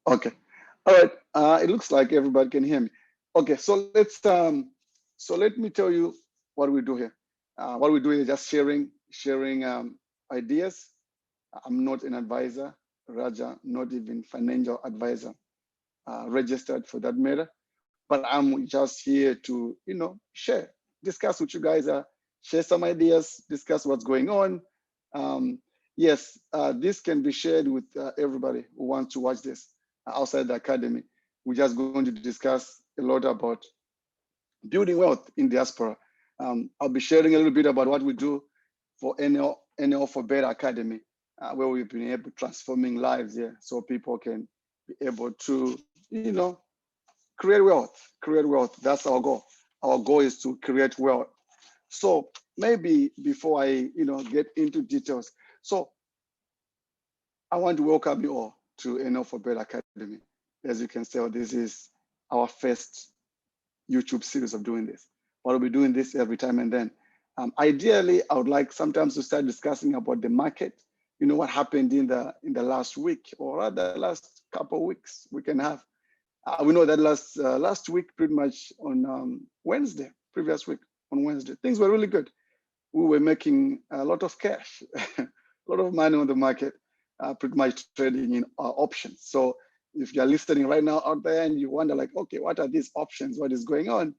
Okay. All right. It looks like everybody can hear me. Okay. So let me tell you what we do here. What we do is just sharing ideas. I'm not an advisor, Raja, not even financial advisor, registered for that matter. But I'm just here to, share, discuss with you guys, share some ideas, discuss what's going on. Um, yes, this can be shared with everybody who wants to watch this outside the academy. We're just going to discuss a lot about building wealth in diaspora. I'll be sharing a little bit about what we do for NL for Better Academy, where we've been able to transforming lives here, so people can be able to, create wealth. Create wealth. That's our goal. Our goal is to create wealth. So maybe before I, get into details, so I want to welcome you all to NL for Better Academy. As you can tell, this is our first YouTube series of doing this. We'll be doing this every time and then. Ideally, I would like sometimes to start discussing about the market. What happened in the last week, or rather last couple of weeks we can have. We know that last week, pretty much on Wednesday, previous week on Wednesday, things were really good. We were making a lot of cash, a lot of money on the market, pretty much trading in options. So if you're listening right now out there and you wonder like, okay, what are these options? What is going on?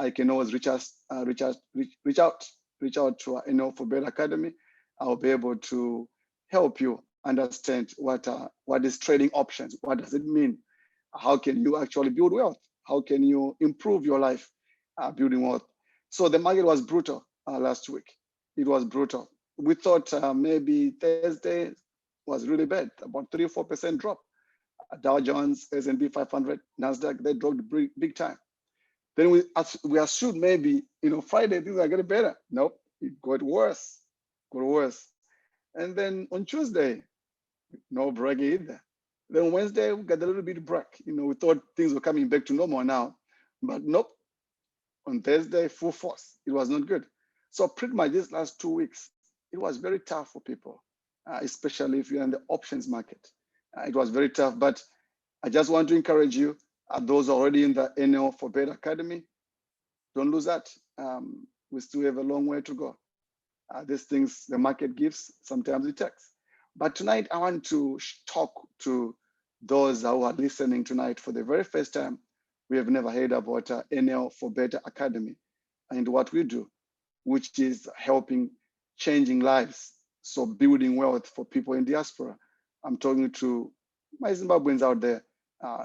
You can always reach out to our NL for Better Academy. I'll be able to help you understand what is trading options. What does it mean? How can you actually build wealth? How can you improve your life building wealth? So the market was brutal last week. It was brutal. We thought maybe Thursday was really bad, about 3 or 4% drop. Dow Jones, S&P 500, NASDAQ, they dropped big time. Then we assumed maybe, Friday things are getting better. Nope, it got worse, And then on Tuesday, no break either. Then Wednesday, we got a little bit of break. We thought things were coming back to normal now, but nope. On Thursday, full force. It was not good. So pretty much these last 2 weeks, it was very tough for people, especially if you're in the options market. It was very tough, but I just want to encourage you, those already in the NL for Better Academy, don't lose that. We still have a long way to go. These things the market gives, sometimes it takes. But tonight, I want to talk to those who are listening tonight for the very first time. We have never heard about NL for Better Academy and what we do, which is helping changing lives. So building wealth for people in diaspora. I'm talking to my Zimbabweans out there,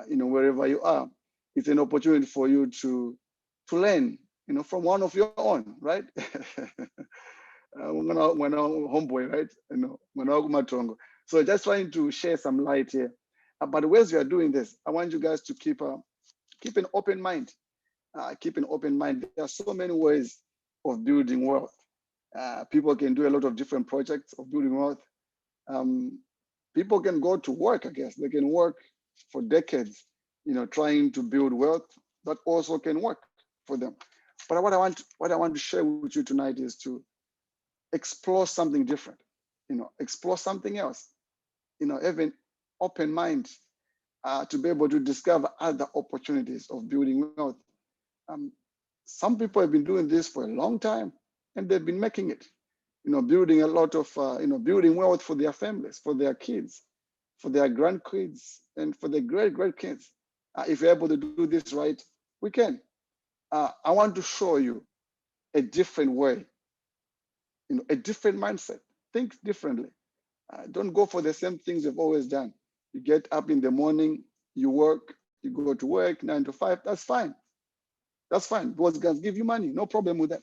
wherever you are. It's an opportunity for you to learn, from one of your own, right? Homeboy, right? So just trying to share some light here. But as you are doing this, I want you guys to keep an open mind. Keep an open mind. There are so many ways of building wealth. People can do a lot of different projects of building wealth. People can go to work, I guess. They can work for decades, trying to build wealth. That also can work for them. But what I want to share with you tonight is to explore something different, explore something else, have an open mind to be able to discover other opportunities of building wealth. Some people have been doing this for a long time and they've been making it, building a lot of, building wealth for their families, for their kids, for their grandkids, and for their great kids. If you're able to do this right, we can. I want to show you a different way, a different mindset. Think differently. Don't go for the same things you've always done. You get up in the morning, you work, you go to work 9 to 5. That's fine. That's fine. God's going to give you money. No problem with that.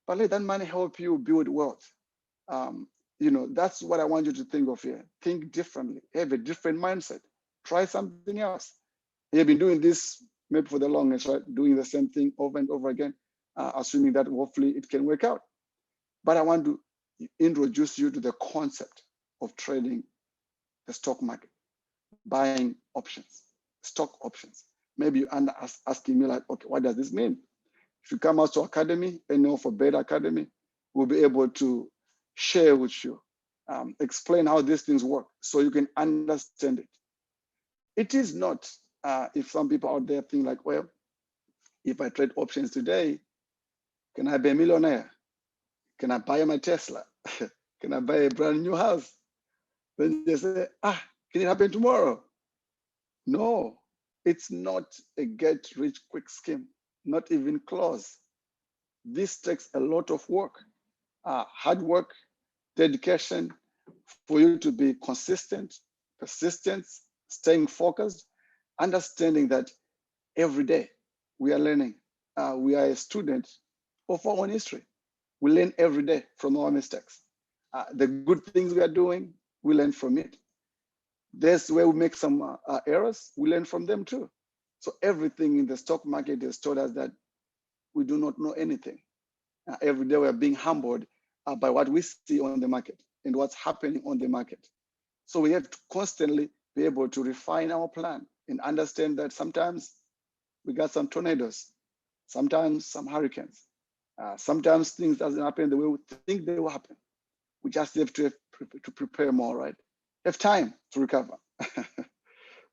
But let that money help you build wealth. That's what I want you to think of here. Think differently. Have a different mindset. Try something else. You've been doing this maybe for the longest, right? Doing the same thing over and over again, assuming that hopefully it can work out. But I want to introduce you to the concept of trading the stock market, buying options, stock options. Maybe you're asking me like, okay, what does this mean? If you come out to Academy, NL for Better Academy, we'll be able to share with you, explain how these things work so you can understand it. It is not. If some people out there think like, well, if I trade options today, can I be a millionaire? Can I buy my Tesla? Can I buy a brand new house? Then they say, can it happen tomorrow? No, it's not a get rich quick scheme, not even close. This takes a lot of work, hard work, dedication for you to be consistent, persistent, staying focused, understanding that every day we are learning. We are a student of our own history. We learn every day from our mistakes. The good things we are doing, we learn from it. There's where we make some errors, we learn from them too. So everything in the stock market has taught us that we do not know anything. Every day we are being humbled by what we see on the market and what's happening on the market. So we have to constantly be able to refine our plan and understand that sometimes we got some tornadoes, sometimes some hurricanes, sometimes things doesn't happen the way we think they will happen. We just have to prepare more, right? Have time to recover.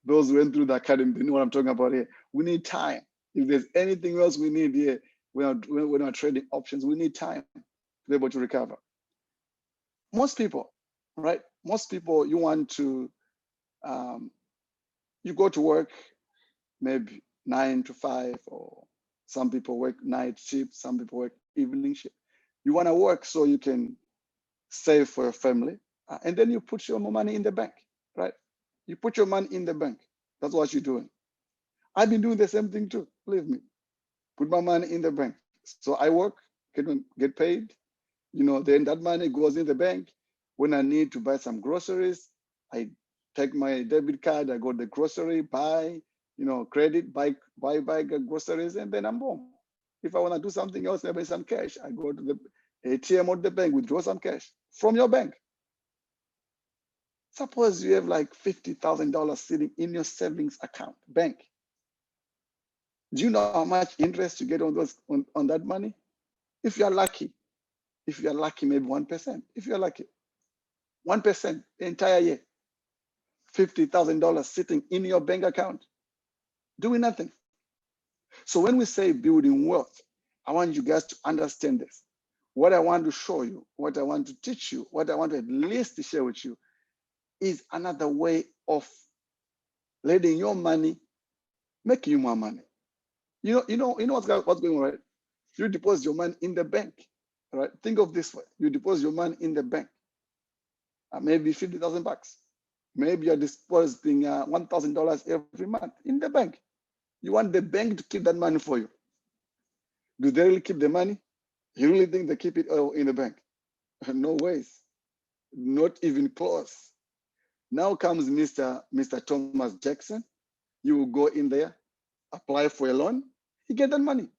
Those who went through the academy, they know what I'm talking about here. We need time. If there's anything else we need here, we're not trading options, we need time to be able to recover. Most people, right? Most people, you want to, you go to work maybe 9 to 5, or some people work night shift, some people work evening shift. You want to work so you can save for your family, and then you put your money in the bank, right? You put your money in the bank. That's what you're doing. I've been doing the same thing too, believe me. Put my money in the bank. So I work, get paid, then that money goes in the bank. When I need to buy some groceries, I take my debit card, I go to the grocery, buy, credit, buy groceries, and then I'm home. If I want to do something else, maybe some cash, I go to the ATM or the bank, withdraw some cash from your bank. Suppose you have like $50,000 sitting in your savings account, bank. Do you know how much interest you get on that money? If you're lucky, maybe 1%. If you're lucky, 1% the entire year, $50,000 sitting in your bank account, doing nothing. So when we say building wealth, I want you guys to understand this. What I want to show you, what I want to teach you, what I want to at least share with you is another way of letting your money make you more money. You know what's going on, right? You deposit your money in the bank, right? Think of this way: you deposit your money in the bank, maybe $50,000. Maybe you're depositing $1,000 every month in the bank. You want the bank to keep that money for you. Do they really keep the money? You really think they keep it in the bank? No ways, not even close. Now comes Mr. Thomas Jackson. You will go in there, apply for a loan, you get that money.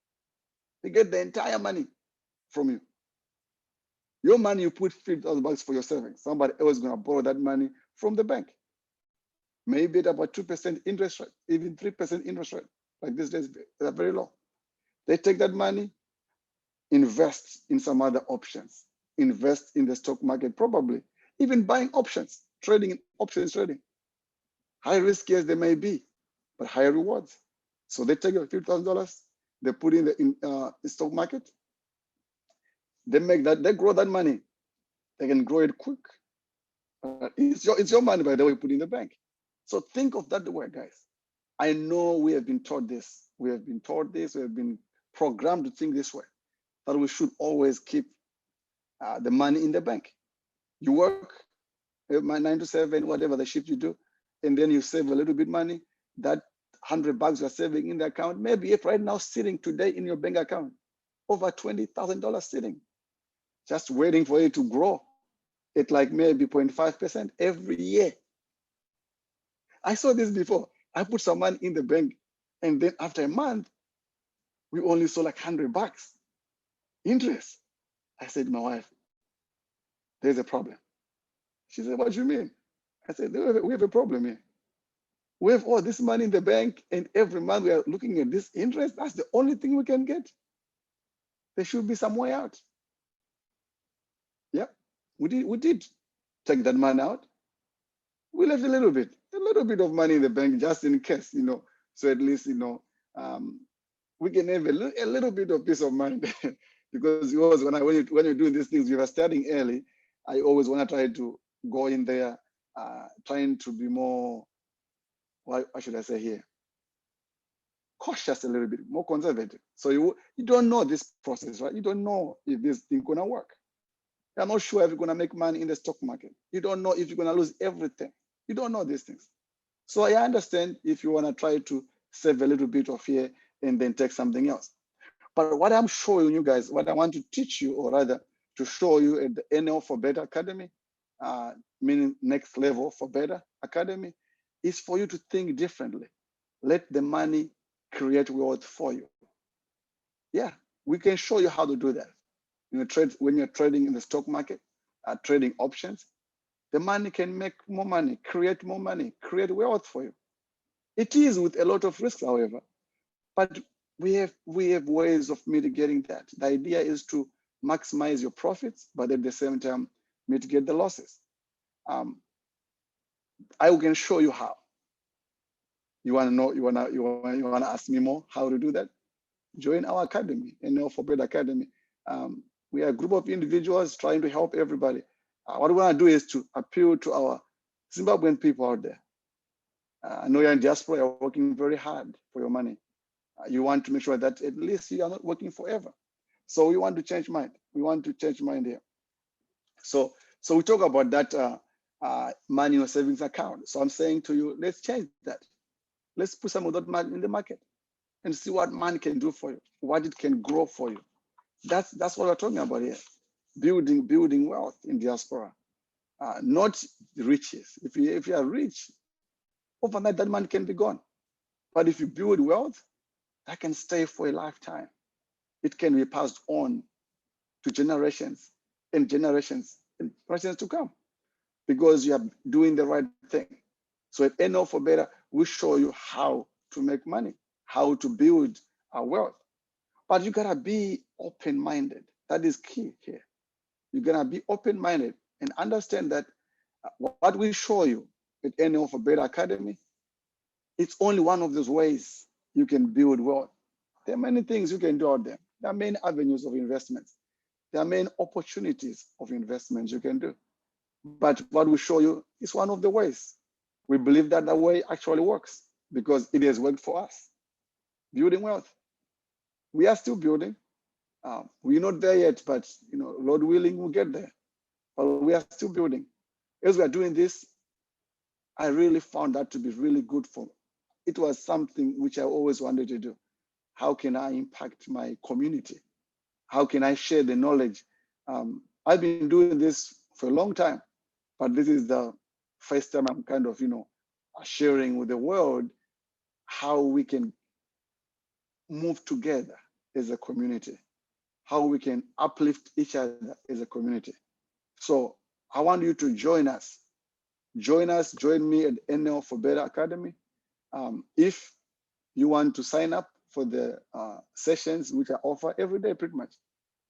You get the entire money from you. Your money, you put $50,000 for your savings. Somebody else is going to borrow that money from the bank. Maybe at about 2% interest rate, even 3% interest rate. Like these days, they're very low. They take that money, invest in some other options, invest in the stock market, probably even buying options, trading, options trading. High risk as they may be, but higher rewards. So they take your $50,000, they put in the stock market, they grow that money. They can grow it quick. It's your money, by the way, you put in the bank. So think of that way, guys. I know we have been taught this. We have been programmed to think this way, that we should always keep the money in the bank. You work 9 to 7, whatever the shift you do, and then you save a little bit money. That $100 you're saving in the account, maybe if right now sitting today in your bank account, over $20,000 sitting, just waiting for it to grow at like maybe 0.5% every year. I saw this before. I put some money in the bank, and then after a month, we only saw like $100 interest. I said to my wife, there's a problem. She said, what do you mean? I said, we have a problem here. We have all this money in the bank, and every month we are looking at this interest. That's the only thing we can get. There should be some way out. Yeah, we did take that money out. We left a little bit. a little bit of money in the bank just in case, so at least, we can have a little bit of peace of mind. Because it was when you're doing these things, you are starting early. I always want to try to go in there, trying to be more, what should I say here? Cautious a little bit, more conservative. So you don't know this process, right? You don't know if this thing gonna work. You're not sure if you're gonna make money in the stock market. You don't know if you're gonna lose everything. You don't know these things. So I understand if you wanna try to save a little bit of here and then take something else. But what I'm showing you guys, what I want to teach you, or rather to show you at the NL for Better Academy, meaning Next Level for Better Academy, is for you to think differently. Let the money create wealth for you. Yeah, we can show you how to do that. When you're trading in the stock market, trading options, the money can make more money, create wealth for you. It is with a lot of risk, however, but we have ways of mitigating that. The idea is to maximize your profits, but at the same time, mitigate the losses. I can show you how. You want to know? You want to ask me more how to do that? Join our academy, NL for Better Academy. We are a group of individuals trying to help everybody. What we want to do is to appeal to our Zimbabwean people out there. I know you're in diaspora, you're working very hard for your money. You want to make sure that at least you are not working forever. So we want to change mind. We want to change mind here. So we talk about that money or savings account. So I'm saying to you, let's change that. Let's put some of that money in the market and see what money can do for you, what it can grow for you. That's what we're talking about here. Building wealth in diaspora, not riches. If you are rich, overnight that money can be gone. But if you build wealth, that can stay for a lifetime. It can be passed on to generations and generations to come, because you are doing the right thing. So at NL for Better, we show you how to make money, how to build our wealth. But you gotta be open-minded. That is key here. You're gonna be open-minded and understand that what we show you at NL for Better Academy, it's only one of those ways you can build wealth. There are many things you can do out there. There are many avenues of investments. There are many opportunities of investments you can do. But what we show you is one of the ways. We believe that the way actually works because it has worked for us. Building wealth. We are still building. We're not there yet, but Lord willing, we'll get there. But we are still building. As we are doing this, I really found that to be really good for me. It was something which I always wanted to do. How can I impact my community? How can I share the knowledge? I've been doing this for a long time, but this is the first time I'm kind of, sharing with the world how we can move together as a community, how we can uplift each other as a community. So I want you to join us. Join me at NL for Better Academy. If you want to sign up for the sessions, which I offer every day, pretty much.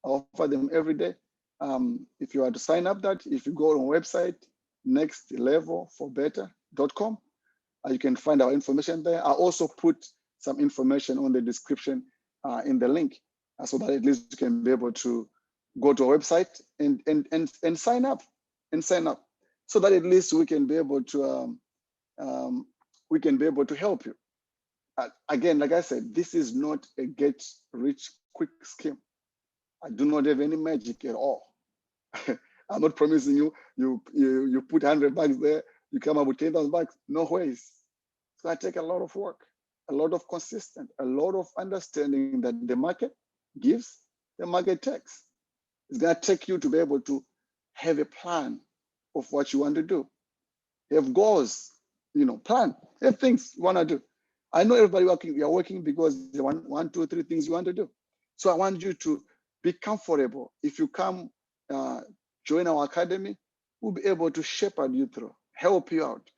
I offer them every day. If you want to sign up if you go on our website, nextlevelforbetter.com, you can find our information there. I also put some information on the description in the link, so that at least you can be able to go to our website and sign up, so that at least we can be able to help you. Again, like I said, this is not a get rich quick scheme. I do not have any magic at all. I'm not promising you put $100 there, you come up with $10,000. No ways. So I take a lot of work, a lot of consistent, a lot of understanding that the market gives, the market takes. It's gonna take you to be able to have a plan of what you want to do. Have goals, plan, have things you wanna do. I know everybody you're working because they want 1, 2, 3 things you want to do. So I want you to be comfortable. If you come join our academy, we'll be able to shepherd you through, help you out.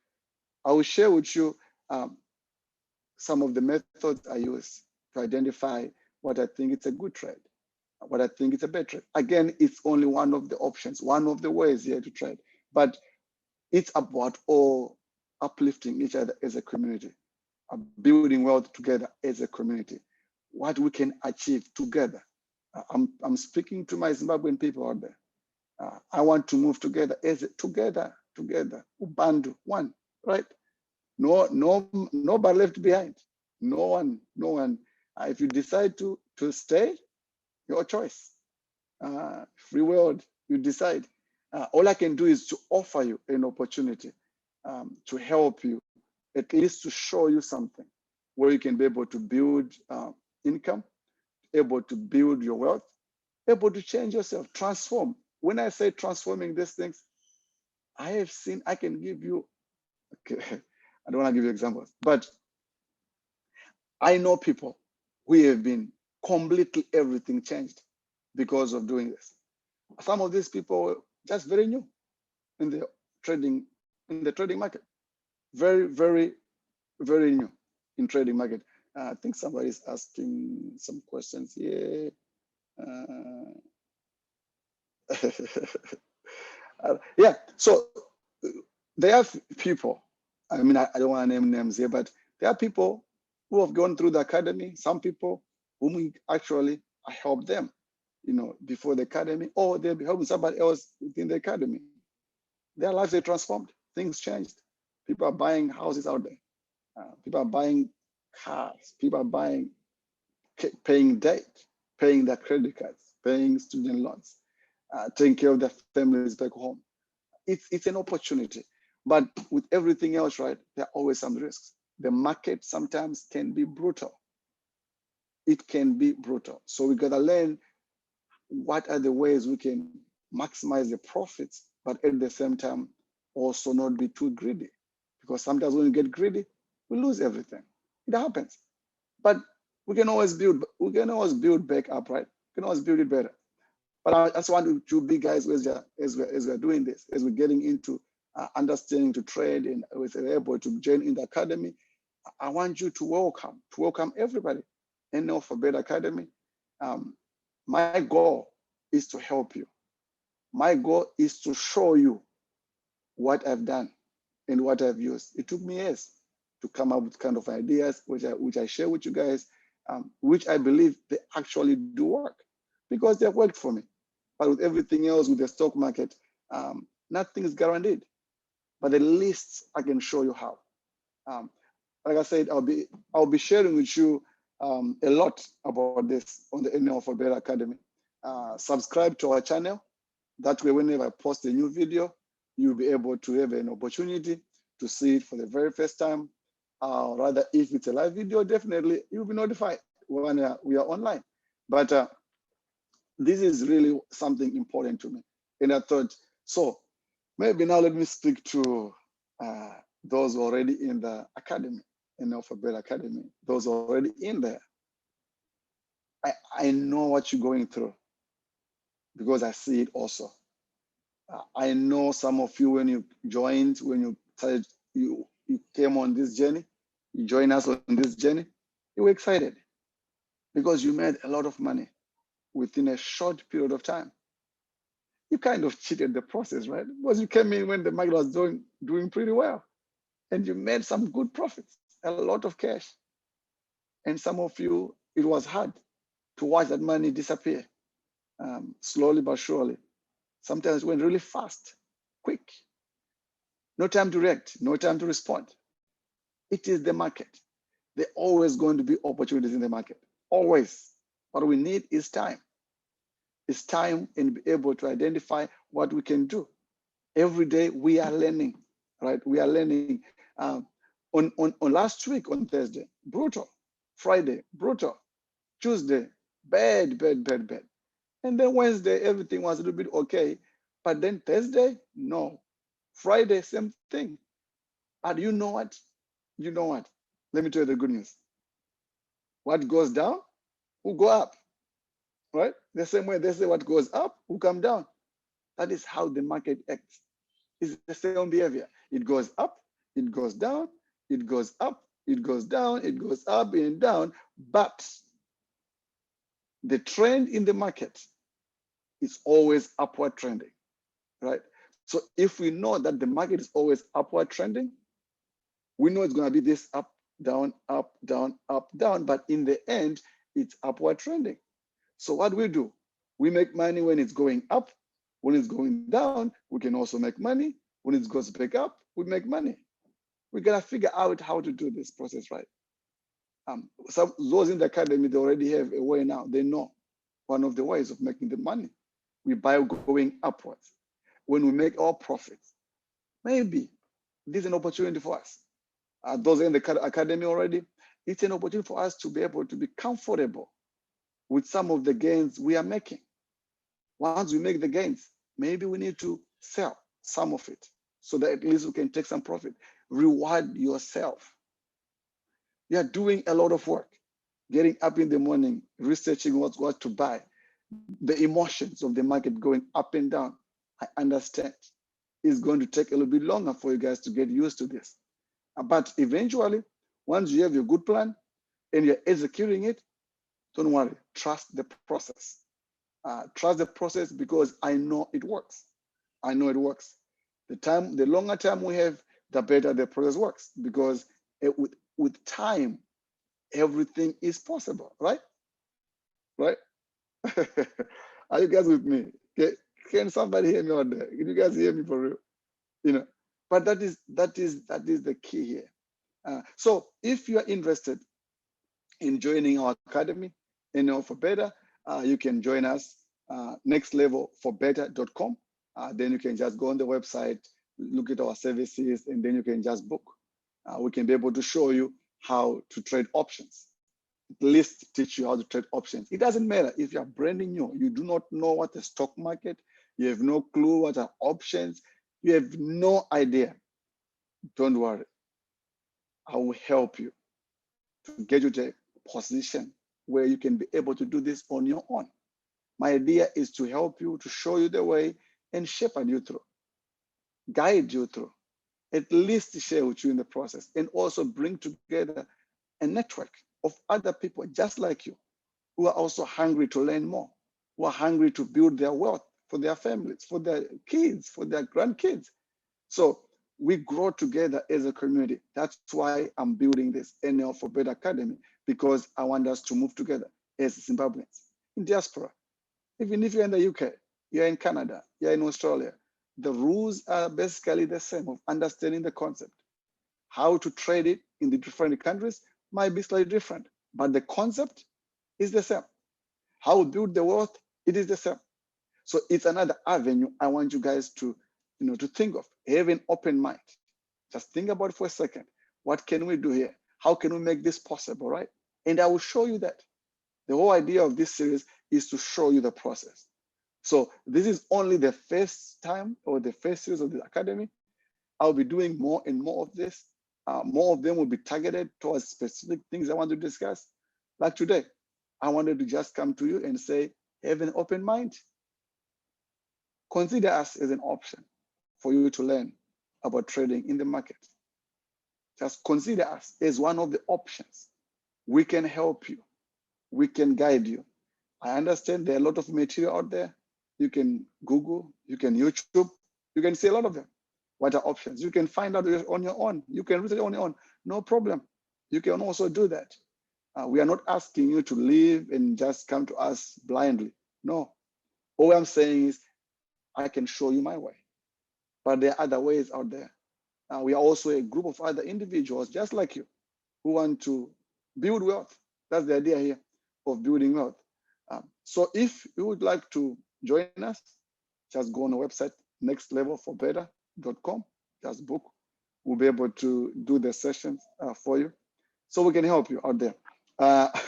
I will share with you some of the methods I use to identify what I think it's a good trade, what I think it's a bad trade. Again, it's only one of the options, one of the ways here to trade, but it's about all uplifting each other as a community, building wealth together as a community, what we can achieve together. I'm speaking to my Zimbabwean people out there. I want to move together together, Ubandu, one, right? Nobody left behind. No one. If you decide to stay, your choice. Free world, you decide. All I can do is to offer you an opportunity to help you, at least to show you something where you can be able to build income, able to build your wealth, able to change yourself, transform. When I say transforming these things, I can give you, okay, I don't want to give you examples, but I know people who have been completely everything changed because of doing this. Some of these people were just very new in the trading market, very, very, very new in trading market. I think somebody's asking some questions here. Yeah, so there are people, I mean, I don't want to name names here, but there are people who have gone through the academy, some people whom we actually help them, before the academy, or they'll be helping somebody else within the academy. Their lives are transformed, things changed. People are buying houses out there. People are buying cars, people are paying debt, paying their credit cards, paying student loans, taking care of their families back home. It's an opportunity, but with everything else, right, there are always some risks. The market sometimes can be brutal. It can be brutal. So we gotta learn what are the ways we can maximize the profits, but at the same time, also not be too greedy. Because sometimes when we get greedy, we lose everything. It happens. But we can always build back up, right? We can always build it better. But I just want to be guys as we're doing this, as we're getting into understanding to trade and we're able to join in the academy. I want you to welcome everybody in the For Better Academy. My goal is to help you. My goal is to show you what I've done and what I've used. It took me years to come up with kind of ideas, which I share with you guys, which I believe they actually do work because they've worked for me. But with everything else, with the stock market, nothing is guaranteed. But at least I can show you how. Like I said, I'll be sharing with you a lot about this on the NL For Better Academy. Subscribe to our channel. That way, whenever I post a new video, you'll be able to have an opportunity to see it for the very first time. Rather, if it's a live video, definitely you'll be notified when we are online. But this is really something important to me. And I thought, so maybe now let me speak to those already in the academy, For Better Academy, those already in there. I know what you're going through because I see it also. I know some of you, when you joined, when you started, you came on this journey, you joined us on this journey, you were excited because you made a lot of money within a short period of time. You kind of cheated the process, right? Because you came in when the market was doing pretty well, and you made some good profits, a lot of cash. And some of you, it was hard to watch that money disappear, slowly but surely. Sometimes it went really fast, quick. No time to react, no time to respond. It is the market. There are always going to be opportunities in the market, always. What we need is time. It's time and be able to identify what we can do. Every day we are learning, right? We are learning. On last week on Thursday, brutal. Friday, brutal. Tuesday, bad. And then Wednesday, everything was a little bit okay. But then Thursday, no. Friday, same thing. But you know what? Let me tell you the good news. What goes down will go up, right? The same way they say what goes up will come down. That is how the market acts. It's the same behavior. It goes up, it goes down, it goes up, it goes down, it goes up and down. But the trend in the market is always upward trending, right? So if we know that the market is always upward trending, We know it's going to be this up, down, up, down, up, down, but in the end, it's upward trending. So what we do, we make money when it's going up. When it's going down, we can also make money. When it goes back up, we make money. We gotta figure out how to do this process right. Some those in the academy, they already have a way now. They know one of the ways of making the money. We buy going upwards. When we make our profits, maybe this is an opportunity for us. Those in the academy already, it's an opportunity for us to be able to be comfortable with some of the gains we are making. Once we make the gains, maybe we need to sell some of it so that at least we can take some profit. Reward yourself. You are doing a lot of work, getting up in the morning, researching what to buy, the emotions of the market going up and down. I understand. It's going to take a little bit longer for you guys to get used to this. But eventually, once you have your good plan and you're executing it, don't worry, trust the process. Trust the process because I know it works. I know it works. The longer time we have, the better the process works because with time, everything is possible, right? Right? Are you guys with me? Can somebody hear me out there? Can you guys hear me for real? You know, but that is the key here. So if you are interested in joining our academy, for better, you can join us nextlevelforbetter.com. Then you can just go on the website, look at our services, and then you can just book. We can be able to show you how to trade options. At least teach you how to trade options. It doesn't matter if you're brand new, you do not know what the stock market, you have no clue what are options, you have no idea. Don't worry. I will help you to get you to a position where you can be able to do this on your own. My idea is to help you, to show you the way and shepherd you through, guide you through, at least share with you in the process, and also bring together a network of other people just like you who are also hungry to learn more, who are hungry to build their wealth for their families, for their kids, for their grandkids. So we grow together as a community. That's why I'm building this NL for Better Academy, because I want us to move together as Zimbabweans in diaspora. Even if you're in the UK, you're in Canada, you're in Australia, the rules are basically the same of understanding the concept. How to trade it in the different countries might be slightly different, but the concept is the same. How to build the wealth, it is the same. So it's another avenue I want you guys to, to think of. Have an open mind. Just think about it for a second. What can we do here? How can we make this possible, right? And I will show you that. The whole idea of this series is to show you the process. So this is only the first time or the first series of the academy. I'll be doing more and more of this. More of them will be targeted towards specific things I want to discuss. Like today, I wanted to just come to you and say, have an open mind. Consider us as an option for you to learn about trading in the market. Just consider us as one of the options. We can help you. We can guide you. I understand there are a lot of material out there. You can Google, you can YouTube, you can see a lot of them. What are options? You can find out on your own. You can research on your own. No problem. You can also do that. We are not asking you to leave and just come to us blindly. No. All I'm saying is I can show you my way. But there are other ways out there. We are also a group of other individuals just like you who want to build wealth. That's the idea here of building wealth. So if you would like to join us, just go on the website, nextlevelforbetter.com, just book. We'll be able to do the sessions for you so we can help you out there.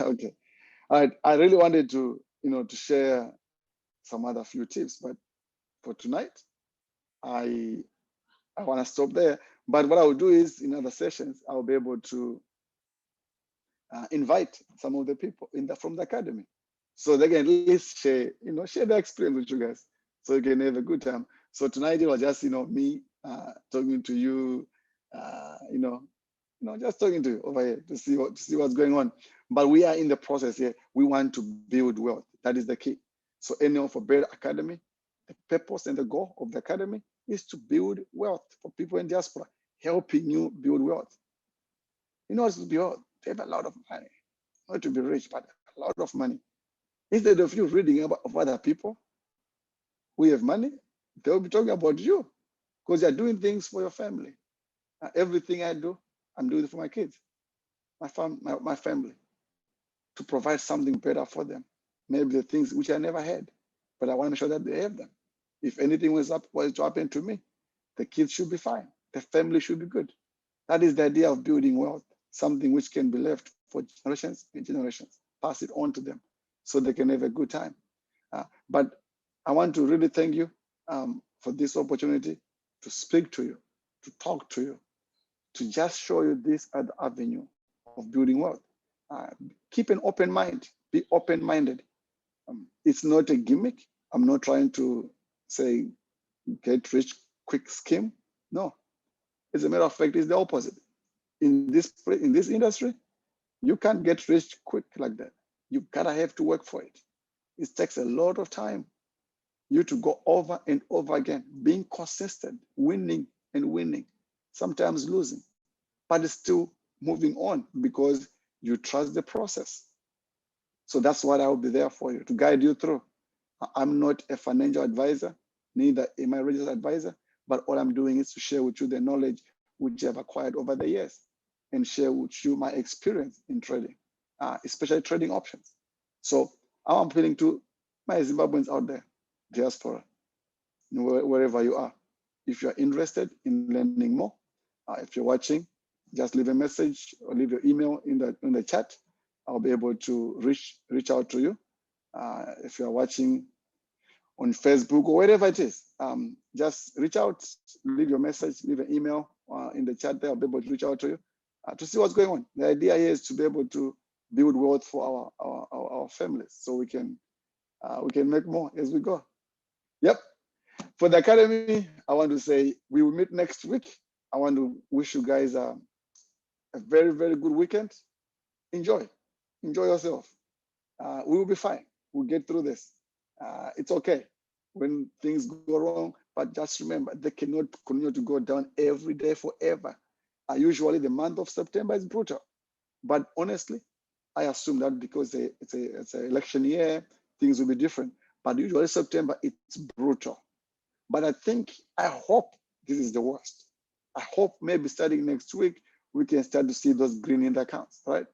Okay. I really wanted to, to share some other few tips, but for tonight, I want to stop there. But what I will do is in other sessions, I'll be able to invite some of the people from the academy, so they can at least share, share their experience with you guys, so you can have a good time. So tonight it was just, me talking to you, just talking to you over here to see what's going on. But we are in the process here. We want to build wealth. That is the key. So NL for Better Academy, the purpose and the goal of the academy is to build wealth for people in diaspora, helping you build wealth. You know, to be all, they have a lot of money. Not to be rich, but a lot of money. Instead of you reading about of other people who have money, they'll be talking about you because you're doing things for your family. Everything I do, I'm doing it for my kids, my family, to provide something better for them. Maybe the things which I never had, but I want to make sure that they have them. If anything was to happen to me, the kids should be fine. The family should be good. That is the idea of building wealth, something which can be left for generations and generations. Pass it on to them so they can have a good time. But I want to really thank you for this opportunity to speak to you, to talk to you, to just show you this other avenue of building wealth. Keep an open mind, be open-minded. It's not a gimmick. I'm not trying to say get rich quick scheme. No, as a matter of fact, it's the opposite. In this industry, you can't get rich quick like that. You gotta have to work for it. It takes a lot of time. You to go over and over again, being consistent, winning and winning, sometimes losing, but it's still moving on because you trust the process. So that's what I will be there for you, to guide you through. I'm not a financial advisor, neither am I a registered advisor, but all I'm doing is to share with you the knowledge which I've acquired over the years and share with you my experience in trading, especially trading options. So I'm appealing to my Zimbabweans out there, diaspora, wherever you are. If you're interested in learning more, if you're watching, just leave a message or leave your email in the chat. I'll be able to reach out to you. If you're watching on Facebook or wherever it is, just reach out, leave your message, leave an email in the chat there. I'll be able to reach out to you to see what's going on. The idea here is to be able to build wealth for our families, so we can make more as we go. Yep. For the academy, I want to say we will meet next week. I want to wish you guys a very, very good weekend. Enjoy yourself. We will be fine. We'll get through this. It's okay when things go wrong, but just remember, they cannot continue to go down every day forever. Usually the month of September is brutal, but honestly, I assume that because it's an election year, things will be different. But usually September, it's brutal. But I hope this is the worst. I hope maybe starting next week, we can start to see those green in the accounts, right?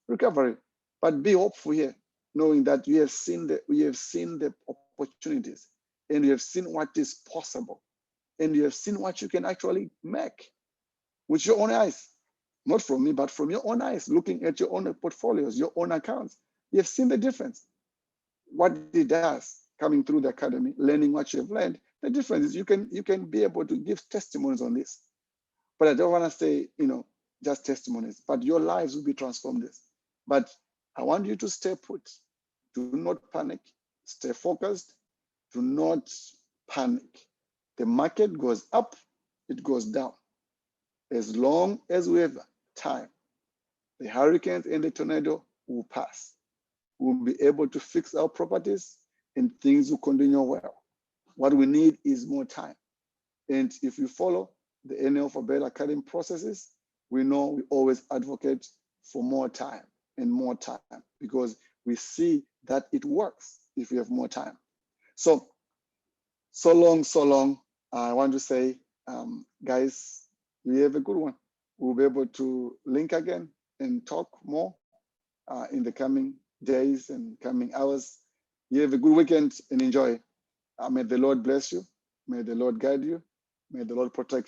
Recovery. But be hopeful here, knowing that we have seen the opportunities, and you have seen what is possible, and you have seen what you can actually make with your own eyes. Not from me, but from your own eyes, looking at your own portfolios, your own accounts. You have seen the difference. What it does coming through the academy, learning what you have learned, the difference is you can be able to give testimonies on this. But I don't want to say, just testimonies, but your lives will be transformed this. But I want you to stay put. Do not panic. Stay focused. Do not panic. The market goes up, it goes down. As long as we have time, the hurricanes and the tornado will pass. We'll be able to fix our properties and things will continue well. What we need is more time. And if you follow the NL for Better Academy processes, we know we always advocate for more time and more time, because we see that it works if we have more time. So long. I want to say, guys, we have a good one. We'll be able to link again and talk more in the coming days and coming hours. You have a good weekend and enjoy. May the Lord bless you. May the Lord guide you. May the Lord protect you.